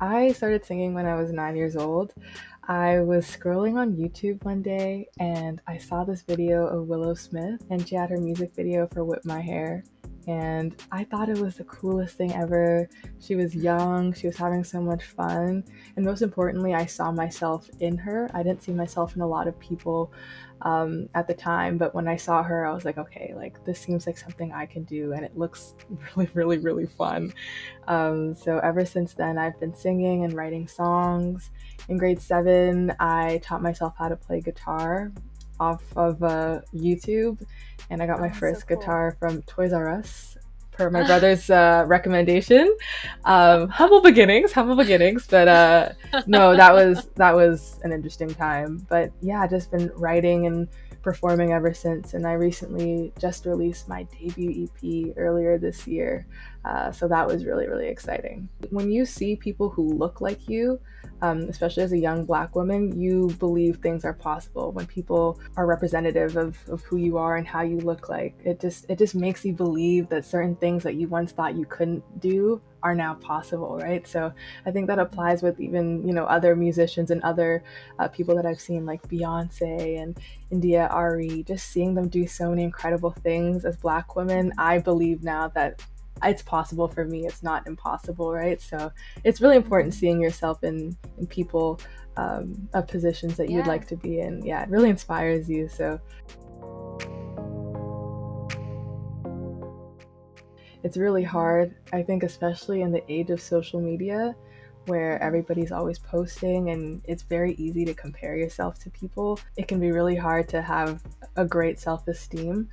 I started singing when I was 9 years old. I was scrolling on YouTube one day and I saw this video of Willow Smith, and she had her music video for Whip My Hair. And I thought it was the coolest thing ever. She was young, she was having so much fun. And most importantly, I saw myself in her. I didn't see myself in a lot of people at the time, but when I saw her, I was like, okay, like this seems like something I can do, and it looks really, really, really fun. So ever since then, I've been singing and writing songs. In grade 7, I taught myself how to play guitar off of YouTube, and I got my Oh, so first cool. guitar from Toys R Us per my brother's recommendation. Humble beginnings, but no, that was an interesting time. But yeah, I've just been writing and performing ever since, and I recently just released my debut EP earlier this year. So that was really, really exciting. When you see people who look like you, especially as a young Black woman, you believe things are possible. When people are representative of who you are and how you look like, it just makes you believe that certain things that you once thought you couldn't do are now possible, right? So I think that applies with even other musicians and other people that I've seen, like Beyonce and India Ari. Just seeing them do so many incredible things as Black women, I believe now that it's possible for me. It's not impossible, right? So it's really important seeing yourself in people of positions that you'd Yeah. like to be in. Yeah, it really inspires you. So it's really hard, I think, especially in the age of social media, where everybody's always posting and it's very easy to compare yourself to people. It can be really hard to have a great self-esteem.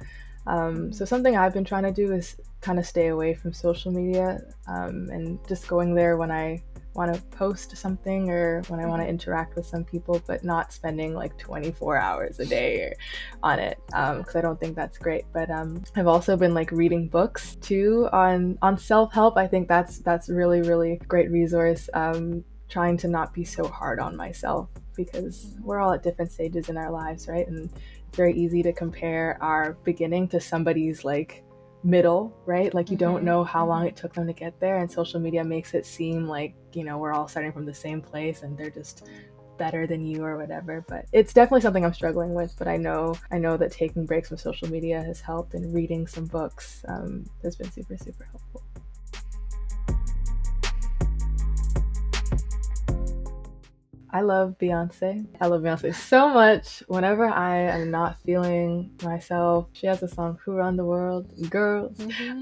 So something I've been trying to do is kind of stay away from social media, and just going there when I want to post something or when I want to interact with some people, but not spending like 24 hours a day on it, because I don't think that's great. But I've also been like reading books too on self-help. I think that's really, really great resource. Trying to not be so hard on myself, because we're all at different stages in our lives, right? And it's very easy to compare our beginning to somebody's like middle, right? Like you don't know how long it took them to get there, and social media makes it seem like, we're all starting from the same place and they're just better than you or whatever. But it's definitely something I'm struggling with, but I know that taking breaks from social media has helped, and reading some books has been super, super helpful. I love Beyonce. I love Beyonce so much. Whenever I am not feeling myself, she has a song, Who Run the World? Girls.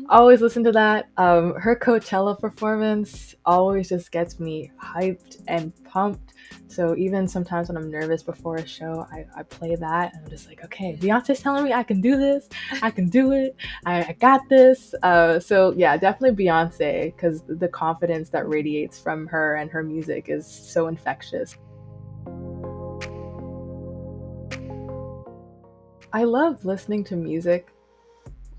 Always listen to that. Her Coachella performance always just gets me hyped and pumped. So even sometimes when I'm nervous before a show, I play that and I'm just like, okay, Beyonce's telling me I can do this. I can do it. I got this. So yeah, definitely Beyonce, because the confidence that radiates from her and her music is so infectious. I love listening to music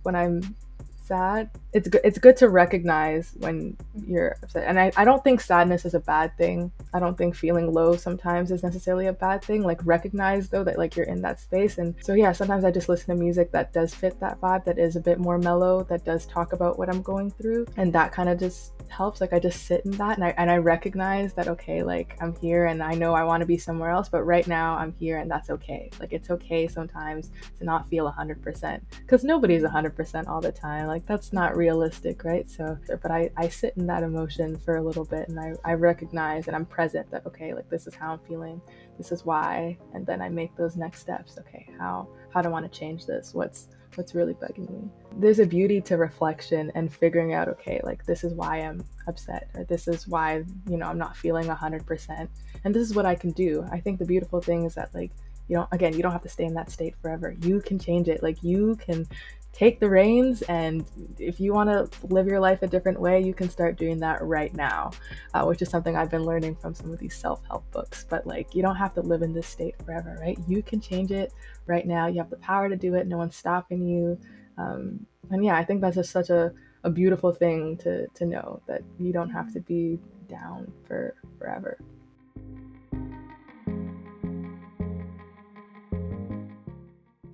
when I'm sad. It's good to recognize when you're upset. And I don't think sadness is a bad thing. I don't think feeling low sometimes is necessarily a bad thing. Like recognize though that like you're in that space. And so yeah, sometimes I just listen to music that does fit that vibe, that is a bit more mellow, that does talk about what I'm going through. And that kind of just helps. Like I just sit in that, and I recognize that, okay, like I'm here and I know I want to be somewhere else, but right now I'm here and that's okay. Like it's okay sometimes to not feel 100%, because nobody's 100% all the time. Like that's not realistic, right? So but I sit in that emotion for a little bit, and I recognize and I'm present that, okay, like this is how I'm feeling, this is why, and then I make those next steps. Okay, how do I want to change this? What's really bugging me? There's a beauty to reflection and figuring out, okay, like this is why I'm upset, or this is why, I'm not feeling 100%, and this is what I can do. I think the beautiful thing is that, like, you don't have to stay in that state forever. You can change it. Like you can take the reins, and if you want to live your life a different way, you can start doing that right now, which is something I've been learning from some of these self-help books. But like, you don't have to live in this state forever, right? You can change it right now. You have the power to do it. No one's stopping you. And yeah, I think that's just such a beautiful thing to know, that you don't have to be down for forever.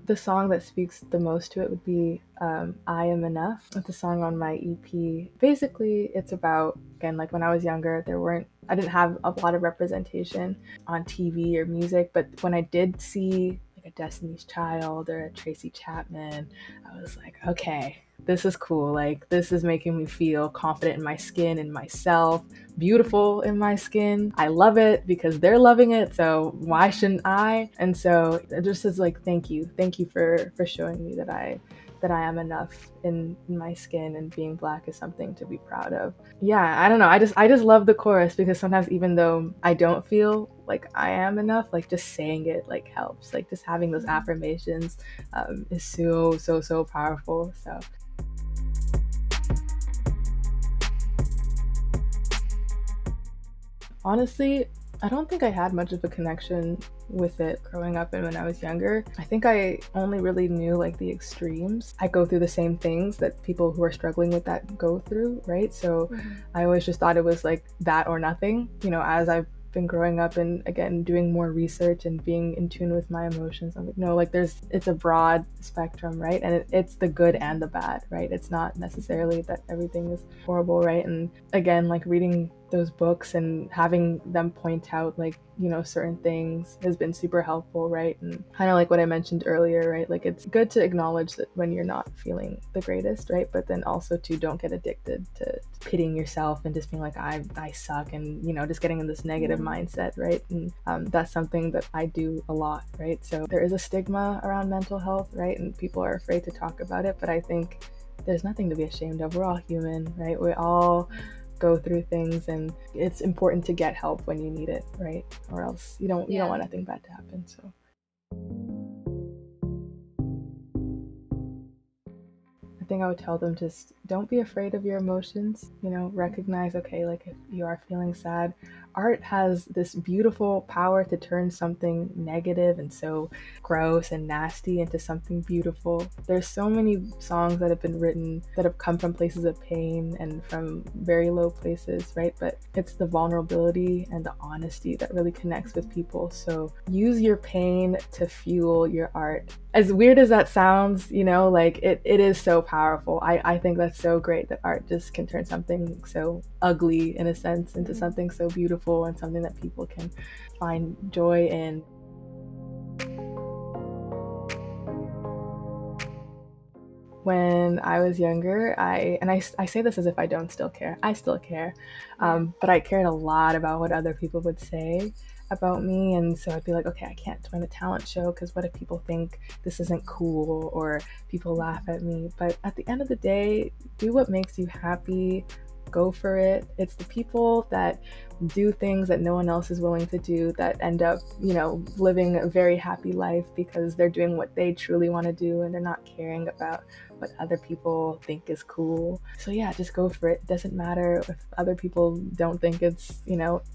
The song that speaks the most to it would be I Am Enough. It's a song on my EP. Basically, it's about, again, like when I was younger, there weren't I didn't have a lot of representation on TV or music, but when I did see like a Destiny's Child or a Tracy Chapman, I was like, okay, this is cool. Like, this is making me feel confident in my skin and myself, beautiful in my skin. I love it because they're loving it, so why shouldn't I? And so it just is like, thank you for showing me that I am enough in my skin, and being Black is something to be proud of. Yeah, I don't know. I just love the chorus because sometimes even though I don't feel like I am enough, like just saying it like helps. Like just having those affirmations is so powerful. So honestly, I don't think I had much of a connection with it growing up and when I was younger. I think I only really knew like the extremes. I go through the same things that people who are struggling with that go through, right? So I always just thought it was like that or nothing. As I've been growing up and again doing more research and being in tune with my emotions, I'm like, no, like it's a broad spectrum, right? And it's the good and the bad, right? It's not necessarily that everything is horrible, right? And again, like reading those books and having them point out like certain things has been super helpful, right? And kind of like what I mentioned earlier, right? Like it's good to acknowledge that when you're not feeling the greatest, right? But then also to don't get addicted to pitying yourself and just being like I suck, and just getting in this negative mindset, right? And that's something that I do a lot, right? So there is a stigma around mental health, right? And people are afraid to talk about it, but I think there's nothing to be ashamed of. We're all human, right? We all go through things, and it's important to get help when you need it, right? Or else you don't want nothing bad to happen. So I think I would tell them, just don't be afraid of your emotions. Recognize, okay, like if you are feeling sad, art has this beautiful power to turn something negative and so gross and nasty into something beautiful. There's so many songs that have been written that have come from places of pain and from very low places, right? But it's the vulnerability and the honesty that really connects with people. So use your pain to fuel your art. As weird as that sounds, like it is so powerful. I think that's so great that art just can turn something so ugly in a sense into something so beautiful and something that people can find joy in. When I was younger, I say this as if I don't still care. I still care, but I cared a lot about what other people would say about me, and so I'd be like, okay, I can't join a talent show because what if people think this isn't cool or people laugh at me? But at the end of the day, do what makes you happy. Go for it. It's the people that do things that no one else is willing to do that end up, living a very happy life because they're doing what they truly want to do and they're not caring about what other people think is cool. So yeah, just go for it. It doesn't matter if other people don't think it's,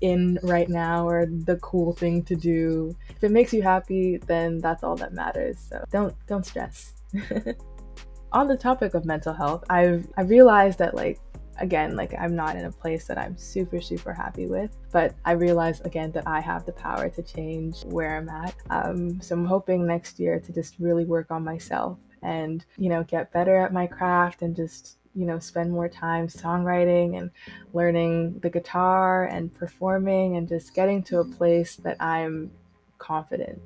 in right now or the cool thing to do. If it makes you happy, then that's all that matters. So don't stress. On the topic of mental health, I've realized that again, I'm not in a place that I'm super happy with, but I realize again that I have the power to change where I'm at. So I'm hoping next year to just really work on myself and get better at my craft and just spend more time songwriting and learning the guitar and performing and just getting to a place that I'm confident.